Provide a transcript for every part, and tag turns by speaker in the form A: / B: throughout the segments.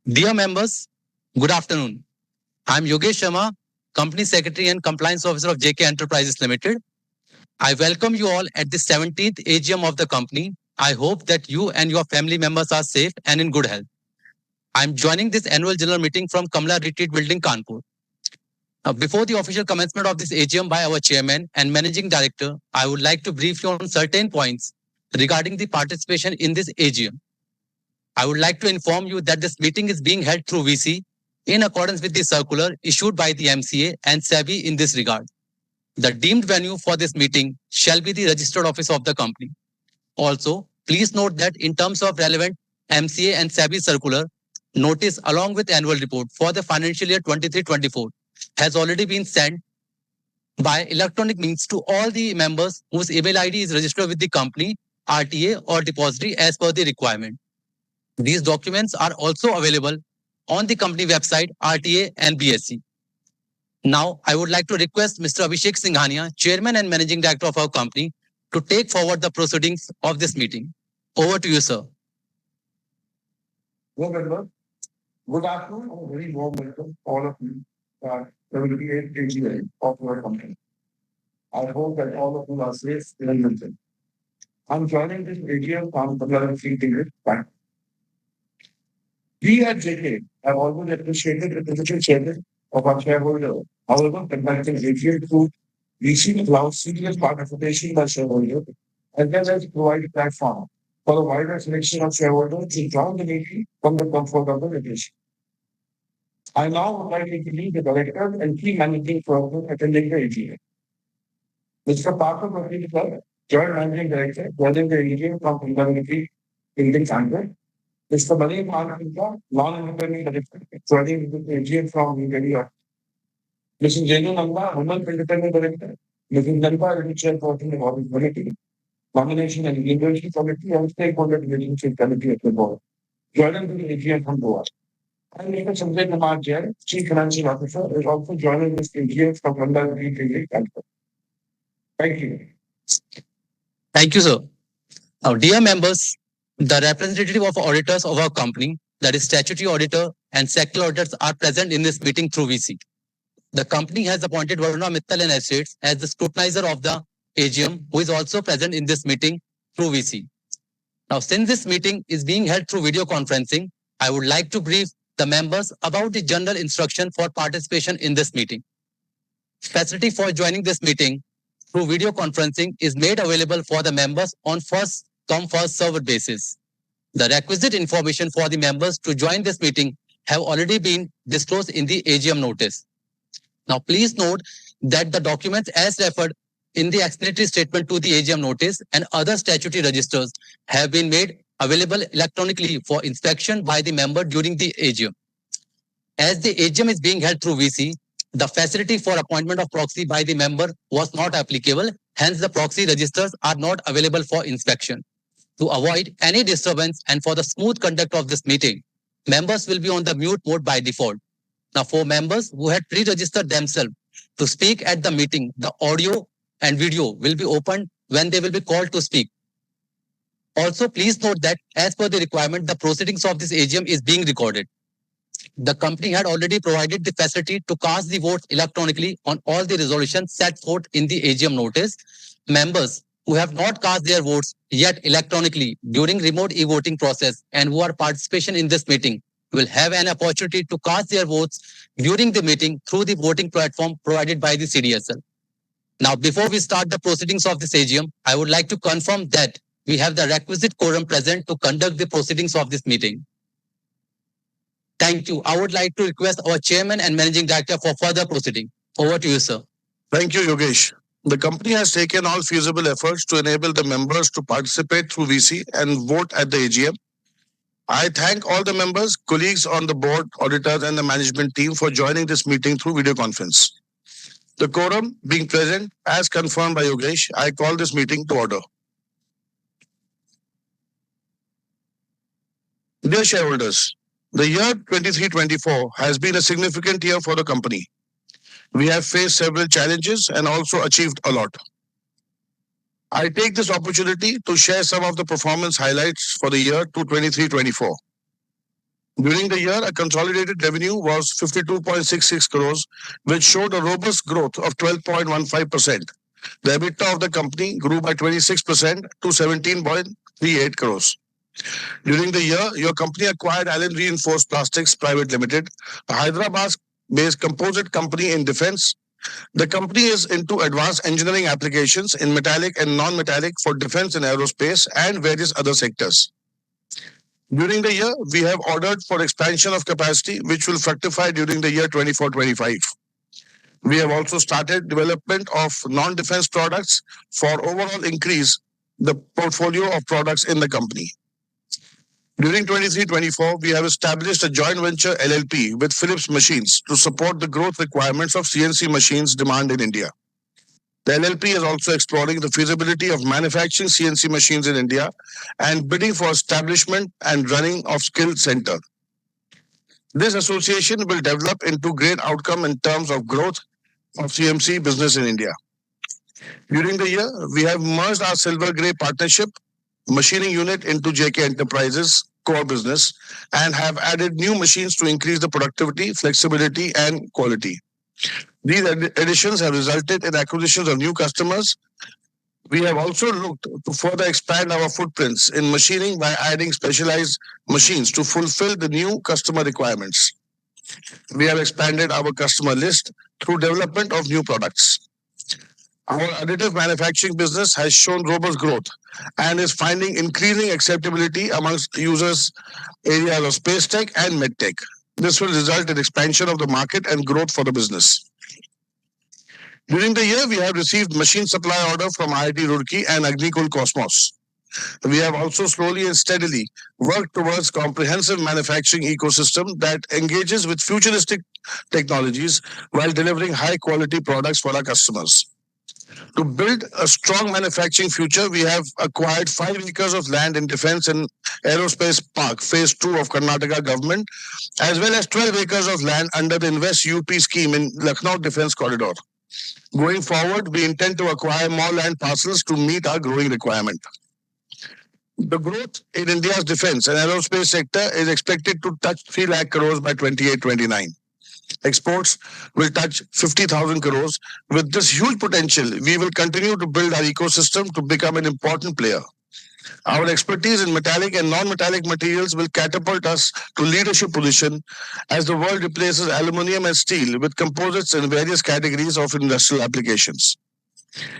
A: Dear members, good afternoon. I'm Yogesh Sharma, Company Secretary and Compliance Officer of Jaykay Enterprises Limited. I welcome you all at the 17th AGM of the company. I hope that you and your family members are safe and in good health. I'm joining this annual general meeting from Kamla Retreat Building, Kanpur. Now, before the official commencement of this AGM by our Chairman and Managing Director, I would like to brief you on certain points regarding the participation in this AGM. I would like to inform you that this meeting is being held through VC in accordance with the circular issued by the MCA and SEBI in this regard. The deemed venue for this meeting shall be the registered office of the company. Also, please note that in terms of relevant MCA and SEBI circular, notice along with annual report for the financial year 23-24 has already been sent by electronic means to all the members whose email ID is registered with the company, RTA or depository as per the requirement. These documents are also available on the company website, RTA and BSC. Now, I would like to request Mr. Abhishek Singhania, Chairman and Managing Director of our company, to take forward the proceedings of this meeting. Over to you, sir.
B: Well, member, good afternoon and a very warm welcome all of you at the 78th AGM of our company. I hope that all of you are safe and healthy. I'm joining this AGM from the Free Ticket Bank. We at JK have always appreciated the digital chairman of our shareholder. However, conducting AGM through VC allows serious participation by shareholders as well as provide a platform for a wider selection of shareholders to join the meeting from the comfort of the location. I now would like to introduce the director and key managing persons attending the AGM. Mr. Parker Murthy, Joint Managing Director, joining the AGM from Indemnity Building Center. Mr. Malik Manapinka, non-independent director, joining the AGM from New Delhi. Mrs. Jenu Nanda, woman independent director. Mrs. Nalpa, chairperson of Audit Committee, Nomination and Leadership Committee, and Stakeholder Relationship Committee at the board. Joining the AGM from Goa. And Mr. Sanjay Kumar Jain, Chief Financial Officer, is also joining this AGM from London Retail Council. Thank you.
A: Thank you, sir. Now, dear members, the representative of auditors of our company, that is statutory auditor and sectoral auditors, are present in this meeting through VC. The company has appointed Varuna Mittal and Associates as the scrutinizer of the AGM, who is also present in this meeting through VC. Now, since this meeting is being held through video conferencing, I would like to brief the members about the general instruction for participation in this meeting. Facility for joining this meeting through video conferencing is made available for the members on first come first served basis. The requisite information for the members to join this meeting have already been disclosed in the AGM notice. Now, please note that the documents as referred in the explanatory statement to the AGM notice and other statutory registers have been made available electronically for inspection by the member during the AGM. As the AGM is being held through VC, the facility for appointment of proxy by the member was not applicable. Hence, the proxy registers are not available for inspection. To avoid any disturbance and for the smooth conduct of this meeting, members will be on the mute mode by default. Now, for members who had pre-registered themselves to speak at the meeting, the audio and video will be opened when they will be called to speak. Also, please note that as per the requirement, the proceedings of this AGM is being recorded. The company had already provided the facility to cast the votes electronically on all the resolutions set forth in the AGM notice. Members who have not cast their votes yet electronically during remote e-voting process and who are participation in this meeting will have an opportunity to cast their votes during the meeting through the voting platform provided by the CDSL. Now, before we start the proceedings of this AGM, I would like to confirm that we have the requisite quorum present to conduct the proceedings of this meeting. Thank you. I would like to request our Chairman and Managing Director for further proceeding. Over to you, sir.
C: Thank you, Yogesh. The company has taken all feasible efforts to enable the members to participate through VC and vote at the AGM. I thank all the members, colleagues on the board, auditors, and the management team for joining this meeting through video conference. The quorum being present, as confirmed by Yogesh, I call this meeting to order. Dear shareholders, the year 23-24 has been a significant year for the company. We have faced several challenges and also achieved a lot. I take this opportunity to share some of the performance highlights for the year 23-24. During the year, a consolidated revenue was 52.66 crores, which showed a robust growth of 12.15%. The EBITDA of the company grew by 26% to 17.38 crores. During the year, your company acquired Allen Reinforced Plastics Private Limited, a Hyderabad-based composite company in defense. The company is into advanced engineering applications in metallic and non-metallic for defense and aerospace and various other sectors. During the year, we have ordered for expansion of capacity, which will fructify during the year 24-25. We have also started development of non-defense products for overall increase the portfolio of products in the company. During 23-24, we have established a joint venture LLP with Philips Machines to support the growth requirements of CNC machines demand in India. The LLP is also exploring the feasibility of manufacturing CNC machines in India and bidding for establishment and running of skill center. This association will develop into great outcome in terms of growth of CMC business in India. During the year, we have merged our silver gray partnership machining unit into Jaykay Enterprises core business and have added new machines to increase the productivity, flexibility, and quality. These additions have resulted in acquisitions of new customers. We have also looked to further expand our footprints in machining by adding specialized machines to fulfill the new customer requirements. We have expanded our customer list through development of new products. Our additive manufacturing business has shown robust growth and is finding increasing acceptability amongst users areas of space tech and med tech. This will result in expansion of the market and growth for the business. During the year, we have received machine supply order from IIT Roorkee and Agnikul Cosmos. We have also slowly and steadily worked towards comprehensive manufacturing ecosystem that engages with futuristic technologies while delivering high quality products for our customers. To build a strong manufacturing future, we have acquired 5 acres of land in Defense and Aerospace Park, Phase 2 of Karnataka government, as well as 12 acres of land under the Invest UP scheme in Lucknow Defense Corridor. Going forward, we intend to acquire more land parcels to meet our growing requirement. The growth in India's defense and aerospace sector is expected to touch 3 lakh crores by 28-29. Exports will touch 50,000 crores. With this huge potential, we will continue to build our ecosystem to become an important player. Our expertise in metallic and non-metallic materials will catapult us to leadership position as the world replaces aluminium and steel with composites in various categories of industrial applications.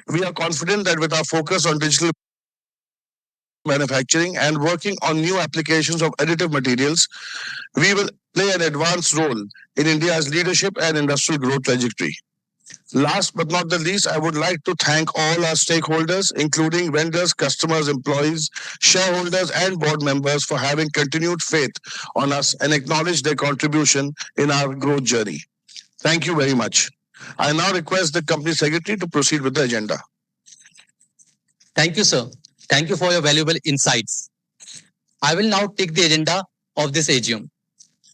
C: We are confident that with our focus on digital manufacturing and working on new applications of additive materials, we will play an advanced role in India's leadership and industrial growth trajectory. Last but not the least, I would like to thank all our stakeholders, including vendors, customers, employees, shareholders, and board members for having continued faith on us and acknowledge their contribution in our growth journey. Thank you very much. I now request the company secretary to proceed with the agenda.
A: Thank you, sir. Thank you for your valuable insights. I will now take the agenda of this AGM.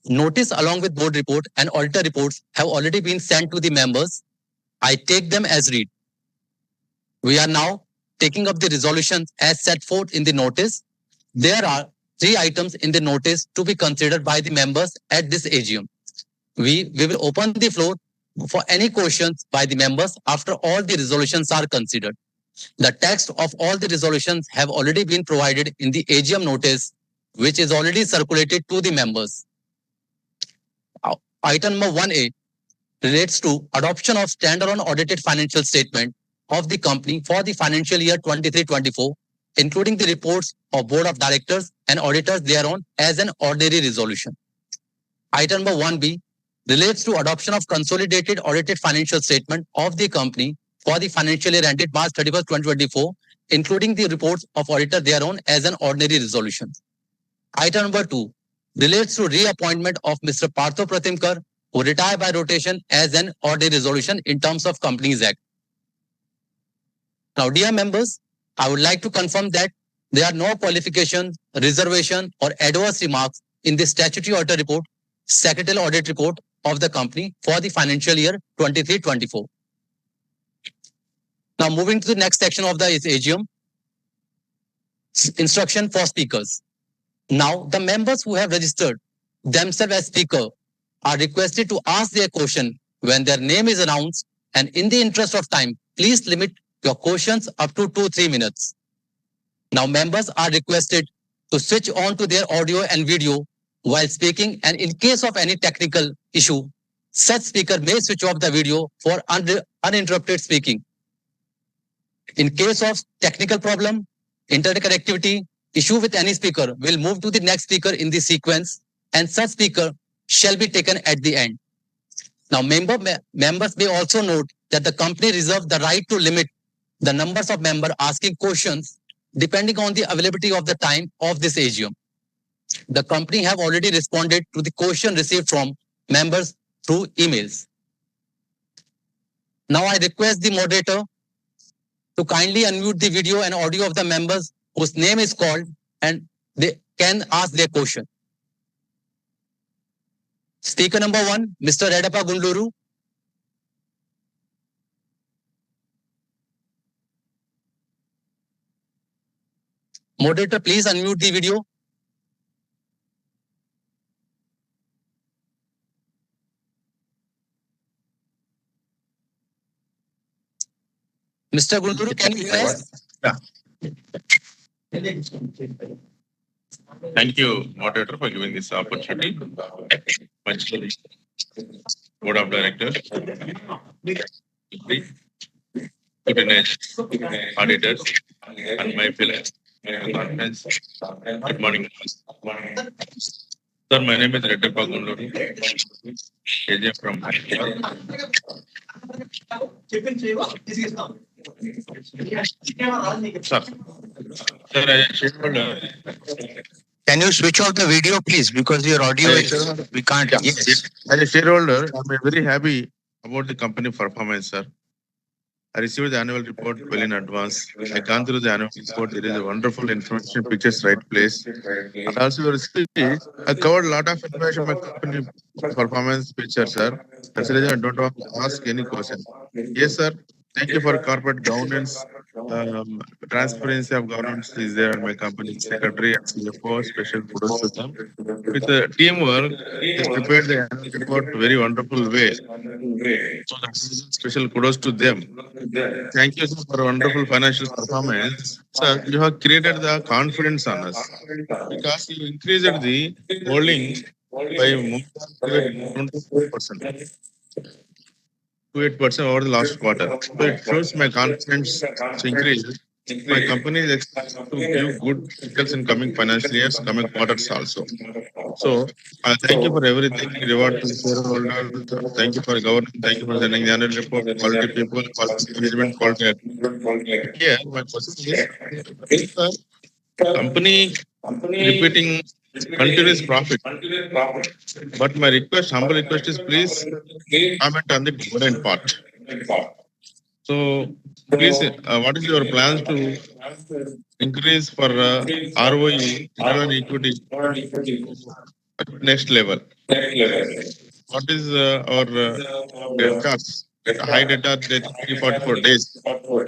A: Notice along with board report and auditor reports have already been sent to the members. I take them as read. We are now taking up the resolutions as set forth in the notice. There are 3 items in the notice to be considered by the members at this AGM. We will open the floor for any questions by the members after all the resolutions are considered. The text of all the resolutions have already been provided in the AGM notice, which is already circulated to the members. Item number 1A relates to adoption of standalone audited financial statement of the company for the financial year 23-24, including the reports of board of directors and auditors thereon as an ordinary resolution. Item number 1B relates to adoption of consolidated audited financial statement of the company for the financial year ended March 31st, 2024, including the reports of auditor thereon as an ordinary resolution. Item number 2 relates to reappointment of Mr. Partho Pratimkar, who retired by rotation as an ordinary resolution in terms of Companies Act. Now, dear members, I would like to confirm that there are no qualifications, reservation, or adverse remarks in the statutory audit report, secretarial audit report of the company for the financial year 23-24. Now, moving to the next section of the AGM, instruction for speakers. Now, the members who have registered themselves as speaker are requested to ask their question when their name is announced. And in the interest of time, please limit your questions up to 2-3 minutes. Now, members are requested to switch on to their audio and video while speaking. And in case of any technical issue, such speaker may switch off the video for uninterrupted speaking. In case of technical problem, internet connectivity issue with any speaker will move to the next speaker in the sequence, and such speaker shall be taken at the end. Now, members may also note that the company reserves the right to limit the numbers of members asking questions depending on the availability of the time of this AGM. The company have already responded to the question received from members through emails. Now, I request the moderator to kindly unmute the video and audio of the members whose name is called and they can ask their question. Speaker number 1, Mr. Redappa Gundluru. Moderator, please unmute the video. Mr. Gundluru, can you hear us?
D: Thank you, moderator, for giving this opportunity. Board of Directors, Cabinet, auditors, and my fellow conference. Good morning. Sir, my name is Redappa Gundluru, AGM from Sir, as a shareholder,
E: Can you switch off the video, please? Because your audio
D: Yes.
E: is we can't.
D: Yeah.
E: Yes.
D: as a shareholder, I'm very happy about the company performance, sir. I received the annual report well in advance. I gone through the annual report. There is a wonderful information, pictures, right place. And also your speech, I covered a lot of information about company performance pictures, sir. That's the reason I don't want to ask any question. Yes, sir. Thank you for corporate governance. Transparency of governance is there in my company. Secretary and CFO, special kudos to them. With the teamwork, they prepared the annual report very wonderful way. So that's special kudos to them. Thank you sir, for wonderful financial performance. Sir, you have created the confidence on us because you increased the holding by more than 28%. 28% over the last quarter. So it shows my confidence to increase. My company is expected to give good results in coming financial years, coming quarters also. So thank you for everything. Reward to shareholders. Thank you for governance. Thank you for sending the annual report. Quality people, quality management, quality. Here, my question is, company repeating continuous profit. But my request, humble request is please comment on the dividend part. So please, what is your plans to increase for ROE, return on equity, next level? What is our debtors? High data, 344 days. So,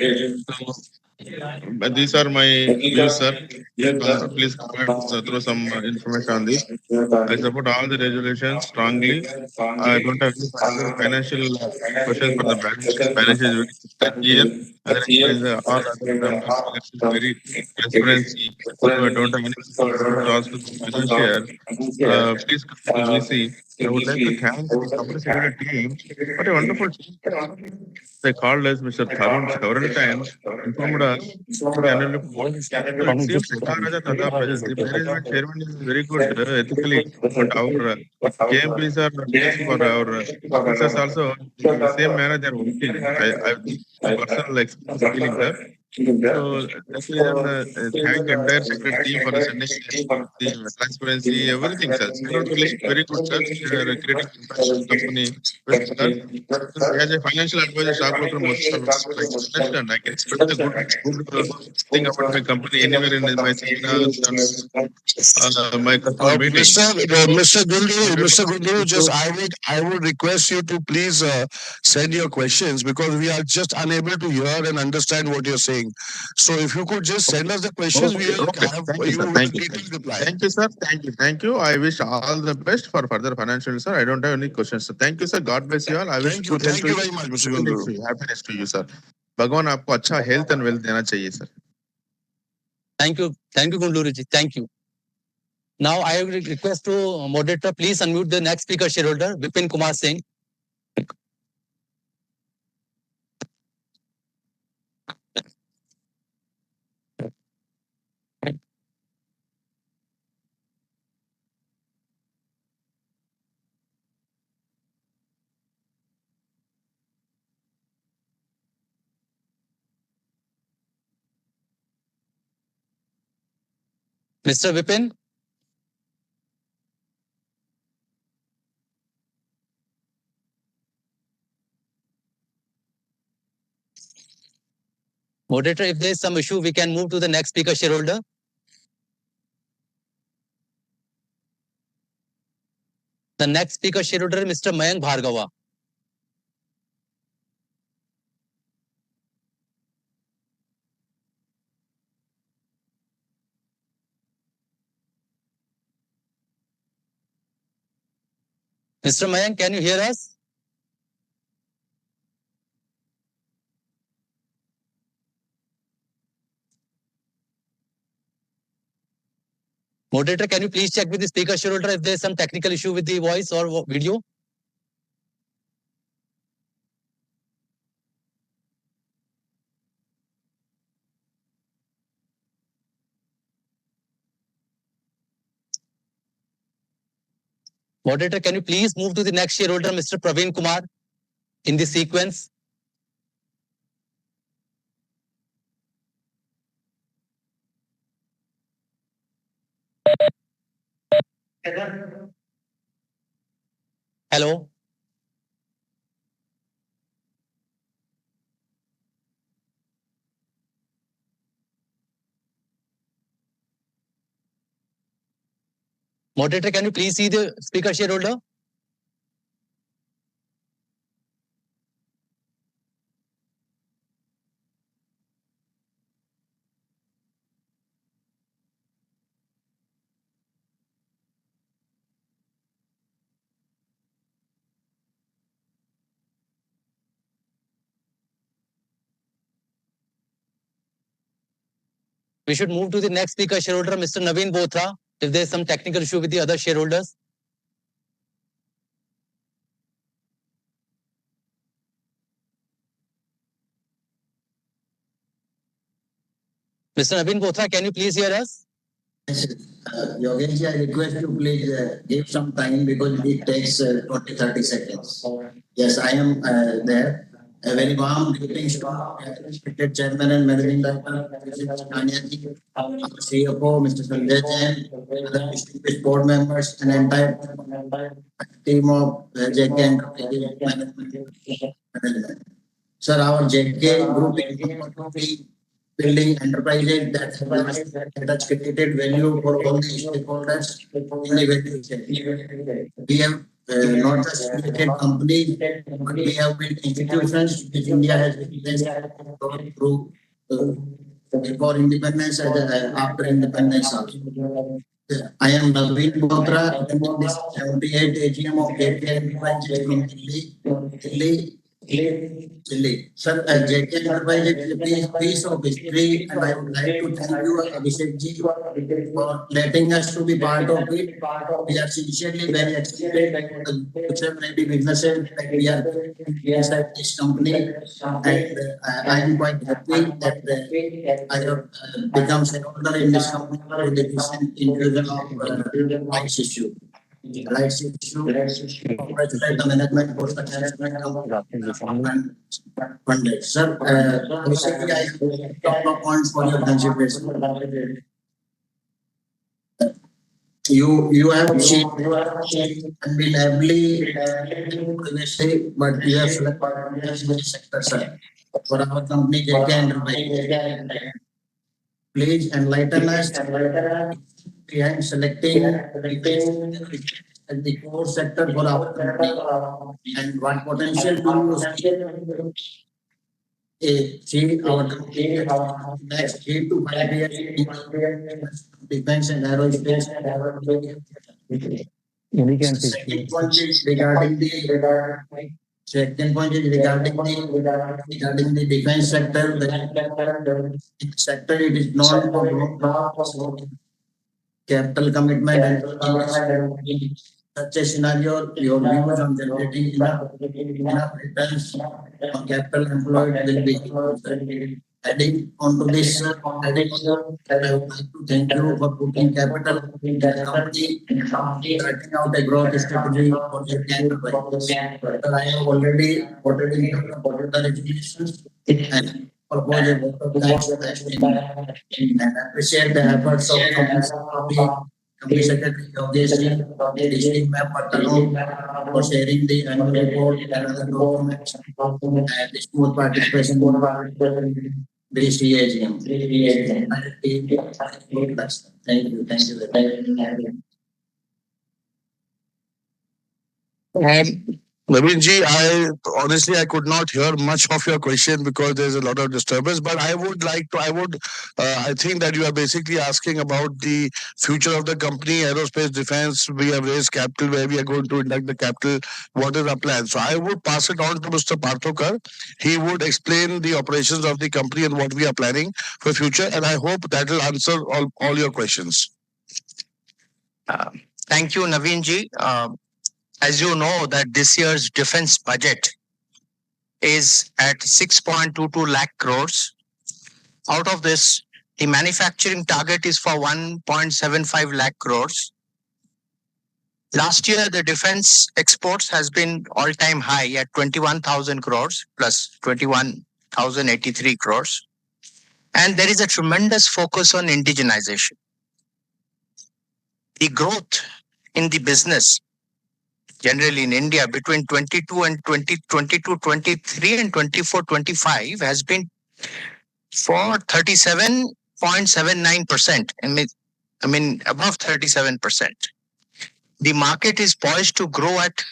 D: these are my views, sir. Please throw some information on this. I support all the resolutions strongly. I don't have any financial questions for the balance sheet. Balance sheet is very clear. Other expenses, all other numbers are very transparency. So I don't have any to ask the financial. Please come to VC. I would like to thank the company secretary team. What a wonderful team. They called us Mr. Tarun several times, informed us the annual report. So it seems Maharaja Tata Praja, the management chairman is very good ethically, but our KMPs are just for our officers also in the same manner they are working. I personal experience feeling that. So that's the reason thank entire secretary team for the sending the transparency, everything, sir. Zero to list, very good, sir. They are creating fantastic company. Well, sir, as a financial advisor, stockbroker, most of us like to understand. I can express the good thing about my company anywhere in my seminars and my customer meetings.
C: Mr. Gunduru, just I would request you to please send your questions because we are just unable to hear and understand what you're saying. writing. So if you could just send us the questions, we will
D: Okay.
C: have
D: Thank you,
C: you
D: sir.
C: with
D: Thank
C: a
D: you.
C: detailed reply.
D: Thank you, sir. Thank you. Thank you. I wish all the best for further financial, sir. I don't have any questions, sir. Thank you, sir. God bless you all. I wish good health
C: Thank
D: to
C: you
D: you.
C: very much, Mr.
D: Happiness
C: Gunduru.
D: to you. Happiness to you, sir. भगवान आपको अच्छा health and wealth देना चाहिए sir.
A: Thank you, Gunduru ji. Thank you. Now I request to moderator, please unmute the next speaker shareholder, Vipin Kumar Singh. Mr. Vipin. Moderator, if there is some issue, we can move to the next speaker shareholder. The next speaker shareholder is Mr. Mayank Bhargava. Mr. Mayank, can you hear us? Moderator, can you please check with the speaker shareholder if there is some technical issue with the voice or video? Moderator, can you please move to the next shareholder, Mr. Praveen Kumar, in the sequence? Hello. Moderator, can you please see the speaker shareholder? We should move to the next speaker shareholder, Mr. Naveen Bothra, if there is some technical issue with the other shareholders. Mr. Naveen Bothra, can you please hear us?
F: Yogesh, I request you please give some time because it takes 20-30 seconds. Yes, I am there. A very warm greetings to respected Chairman and Managing Director, Mr. Kanyaji, our CFO, Mr. Sanjay Jain, other distinguished board members, and entire team of JK Enterprises Management. Sir, our JK group is completely building enterprises that has created value for all the stakeholders in the value chain. We have not just created companies, but we have built institutions which India has witnessed through before independence and after independence also. I am Naveen Bothra, attending this 78th AGM of JK Enterprises from Delhi. Sir, JK Enterprises is a piece of history, and I would like to thank you, Abhishek ji, for letting us to be part of it. We are sincerely very excited for the future maybe businesses that we are inside this company, and I am quite happy that I have become shareholder in this company through the recent infusion of rights issue. Rights issue, congratulate the management for successfully funded. Sir, basically I have a couple of points for your consideration. You have seen and been heavily previously, but you have selected this sector, sir, for our company JK Enterprise. Please enlighten us behind selecting the core sector for our company and what potential do you see see our company next 3 to 5 years, defense and aerospace. Second point is regarding the defense sector. The sector it is known for capital commitment and such a scenario, your views on generating enough returns on capital employed will be adding onto this. I would like to thank you for putting capital in the company, starting out a growth strategy for the capital. I have already voted in the resolutions and propose a vote of thanks and appreciate the efforts of Company Secretary Yogesh Ji, District Map for sharing the annual report and other documents and the smooth participation in this AGM. Thank you. Thank you very much.
C: Naveen I honestly I could not hear much of your question because there's a lot of disturbance. But I would like to. I think that you are basically asking about the future of the company, aerospace defense. We have raised capital. Where we are going to induct the capital. What is our plan? So I would pass it on to Mr. Parthokar. He would explain the operations of the company and what we are planning for future. And I hope that will answer all your questions.
E: Thank you, Naveen ji. As you know that this year's defense budget is at 6.22 lakh crores. Out of this, the manufacturing target is for 1.75 lakh crores. Last year, the defense exports has been all-time high at 21,000 crores plus 21,083 crores. And there is a tremendous focus on indigenization. The growth in the business generally in India between 22 and 2022, 23 and 24, 25 has been for 37.79%. I mean above 37%. The market is poised to grow at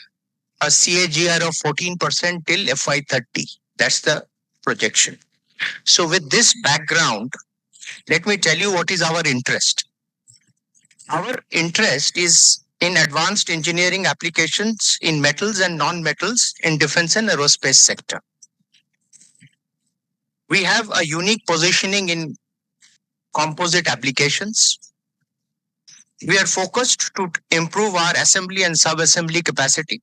E: a CAGR of 14% till FY30. That's the projection. So with this background, let me tell you what is our interest. Our interest is in advanced engineering applications in metals and non-metals in defense and aerospace sector. We have a unique positioning in composite applications. We are focused to improve our assembly and sub-assembly capacity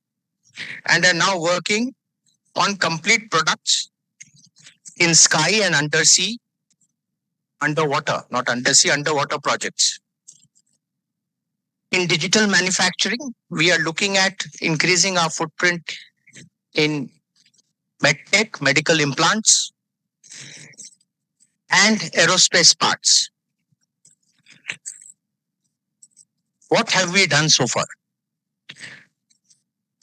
E: and are now working on complete products in sky and undersea, underwater, not undersea, underwater projects. In digital manufacturing, we are looking at increasing our footprint in medtech, medical implants, and aerospace parts. What have we done so far?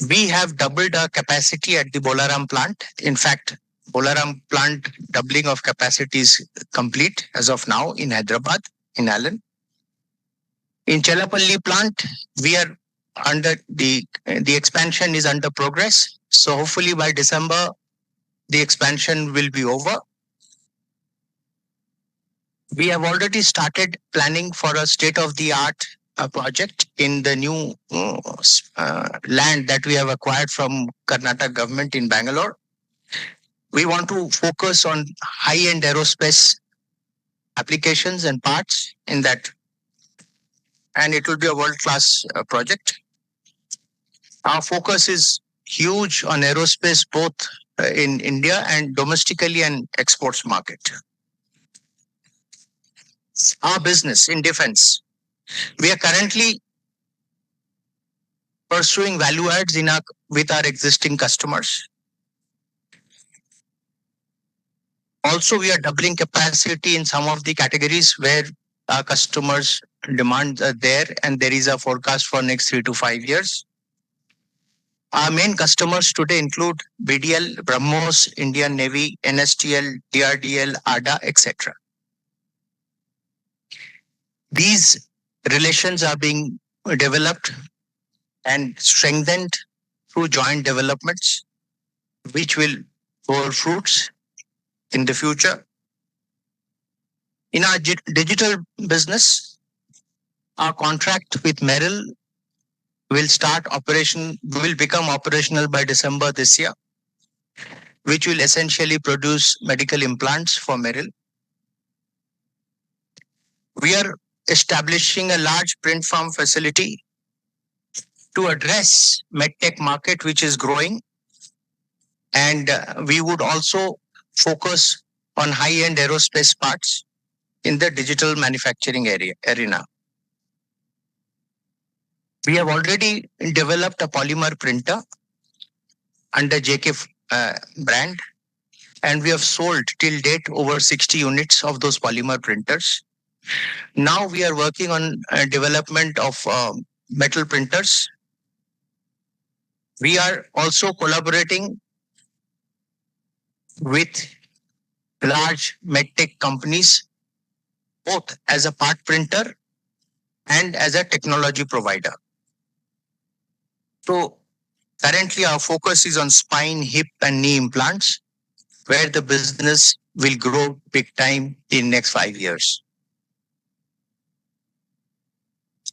E: We have doubled our capacity at the Bolaram plant. In fact, Bolaram plant doubling of capacity is complete as of now in Hyderabad, in Allen. In Chelapalli plant, we are under the expansion is under progress. So hopefully by December, the expansion will be over. We have already started planning for a state-of-the-art project in the new land that we have acquired from Karnataka government in Bangalore. We want to focus on high-end aerospace applications and parts in that. And it will be a world-class project. Our focus is huge on aerospace, both in India and domestically and exports market. Our business in defense. We are currently pursuing value adds with our existing customers. Also, we are doubling capacity in some of the categories where our customers' demands are there and there is a forecast for next 3 to 5 years. Our main customers today include BDL, BrahMos, Indian Navy, NSTL, DRDL, ADA, etc. These relations are being developed and strengthened through joint developments, which will bear fruits in the future. In our digital business, our contract with Merrill will become operational by December this year, which will essentially produce medical implants for Merrill. We are establishing a large print farm facility to address medtech market, which is growing. And we would also focus on high-end aerospace parts in the digital manufacturing arena. We have already developed a polymer printer under Jaykay brand, and we have sold till date over 60 units of those polymer printers. Now we are working on development of metal printers. We are also collaborating with large medtech companies, both as a part printer and as a technology provider. So currently our focus is on spine, hip and knee implants, where the business will grow big time in next 5 years.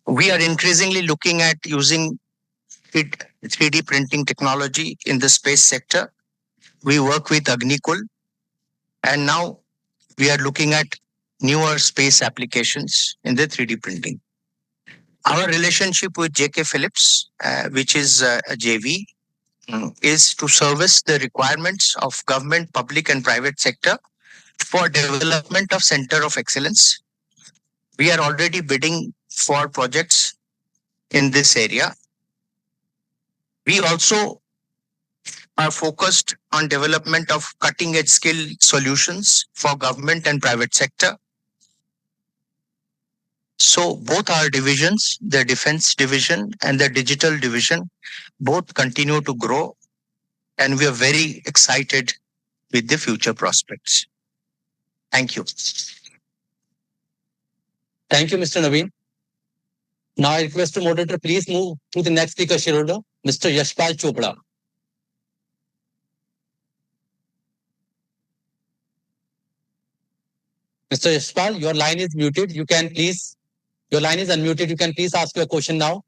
E: We are increasingly looking at using 3D printing technology in the space sector. We work with Agnikul, and now we are looking at newer space applications in the 3D printing. Our relationship with Jaykay Phillips, which is a JV, is to service the requirements of government, public and private sector for development of center of excellence. We are already bidding for projects in this area. We also are focused on development of cutting edge skill solutions for government and private sector. So both our divisions, the defense division and the digital division, both continue to grow, and we are very excited with the future prospects. Thank you.
A: Thank you, Mr. Naveen. Now I request the moderator, please move to the next speaker shareholder, Mr. Yashpal Chopra. Mr. Yashpal, your line is muted. Your line is unmuted. You can please ask your question now.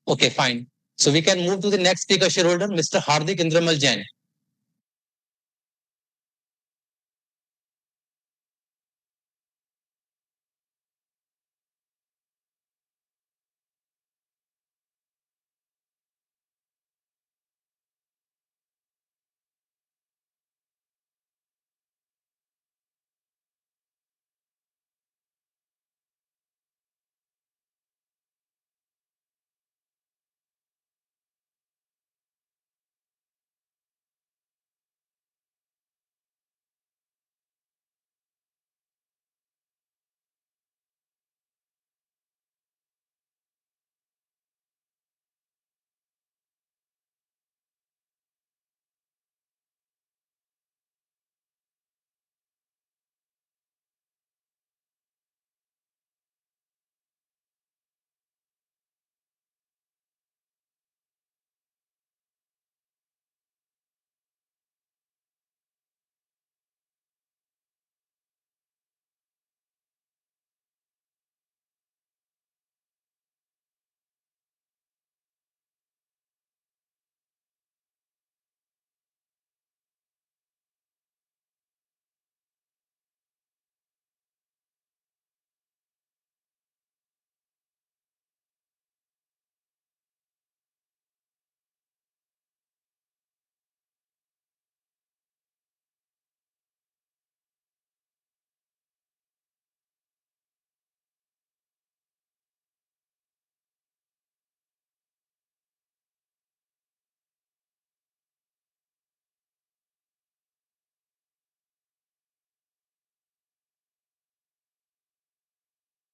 A: Okay, fine. So we can move to the next speaker shareholder, Mr. Hardik Indramal Jain.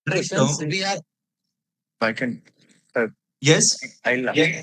A: Questions we are
E: I can.
G: Yes.
E: I'll.
G: Yeah.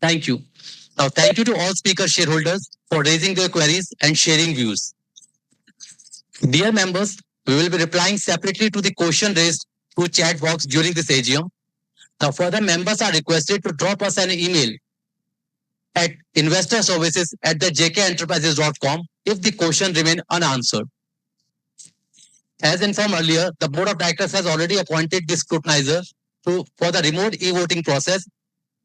A: Thank you. Now, thank you to all speaker shareholders for raising their queries and sharing views. Dear members, we will be replying separately to the question raised through chat box during this AGM. Now, further members are requested to drop us an email at investorservices@jkenterprises.com if the question remain unanswered. As informed earlier, the board of directors has already appointed the scrutinizer for the remote e-voting process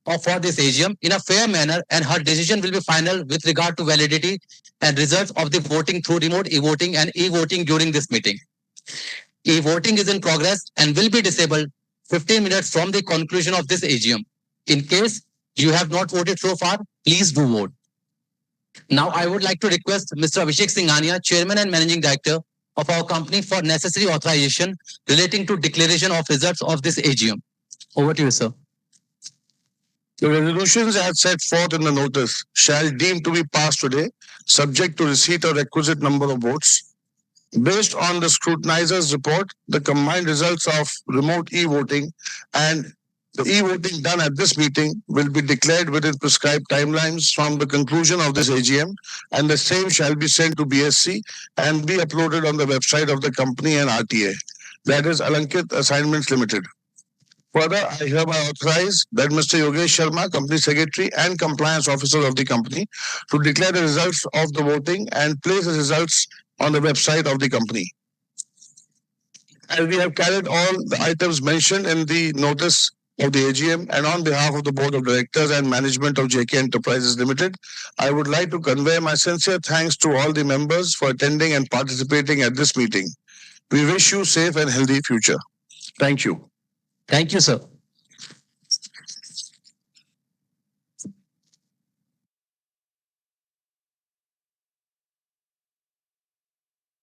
A: or for this AGM in a fair manner, and her decision will be final with regard to validity and results of the voting through remote e-voting and e-voting during this meeting. E-voting is in progress and will be disabled 15 minutes from the conclusion of this AGM. In case you have not voted so far, please do vote. Now, I would like to request Mr. Abhishek Singhania, Chairman and Managing Director of our company, for necessary authorization relating to declaration of results of this AGM. Over to you, sir.
C: The resolutions as set forth in the notice shall deem to be passed today, subject to receipt of requisite number of votes. Based on the scrutinizer's report, the combined results of remote e-voting and the e-voting done at this meeting will be declared within prescribed timelines from the conclusion of this AGM, and the same shall be sent to BSC and be uploaded on the website of the company and RTA, that is Alankit Assignments Limited. Further, I hereby authorize that Mr. Yogesh Sharma, Company Secretary and Compliance Officer of the company, to declare the results of the voting and place the results on the website of the company. As we have carried all the items mentioned in the notice of the AGM, and on behalf of the Board of Directors and Management of Jaykay Enterprises Limited, I would like to convey my sincere thanks to all the members for attending and participating at this meeting. We wish you safe and healthy future. Thank you.
A: Thank you, sir.